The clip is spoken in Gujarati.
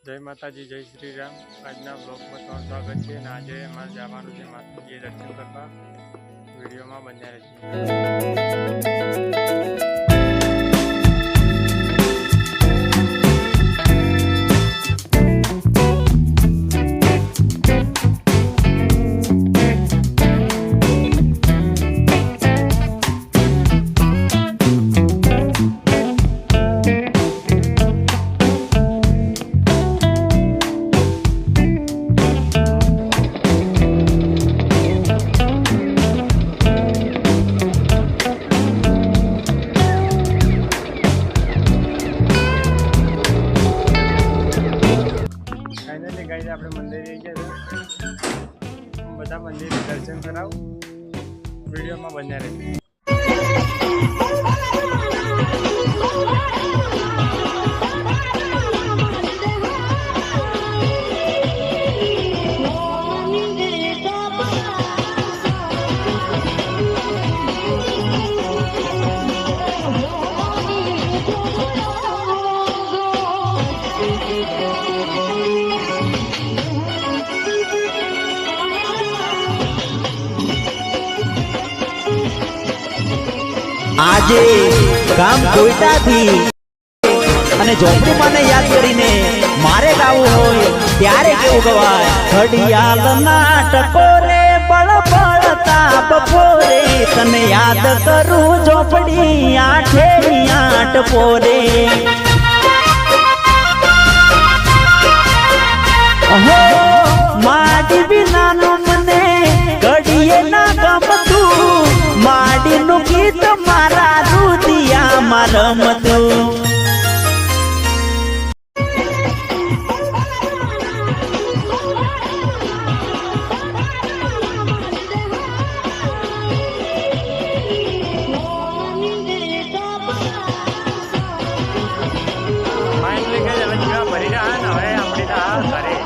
જય માતાજી, જય શ્રી રામ। આજના બ્લોગમાં તમારું સ્વાગત છે અને આજે અમારે જવાનું છે માતાજીએ દર્શન કરવા। વિડીયોમાં બન્યા રહેજો। આપણે મંદિરે ગયા બધા મંદિરે દર્શન કરાવ। વિડીયોમાં બન્યા રહેજો। આજે ગામ કોઈટાથી અને ઝોપડીમાંને યાદ કરીને મારે ગાવું હોય ત્યારે કેવું ગવાય। ઘડિયાળના ટકોરે બળબળતા બપોરે તને યાદ કરું ઝોપડી આઠે આઠ પોરે। અહો માડી વિનાનું મને ઘડીએ ના ગમતું, માડીનું ગીત મારા રુદિયામાં રમતું। ભરી રહ્યા ને હવે આપણે ઘરે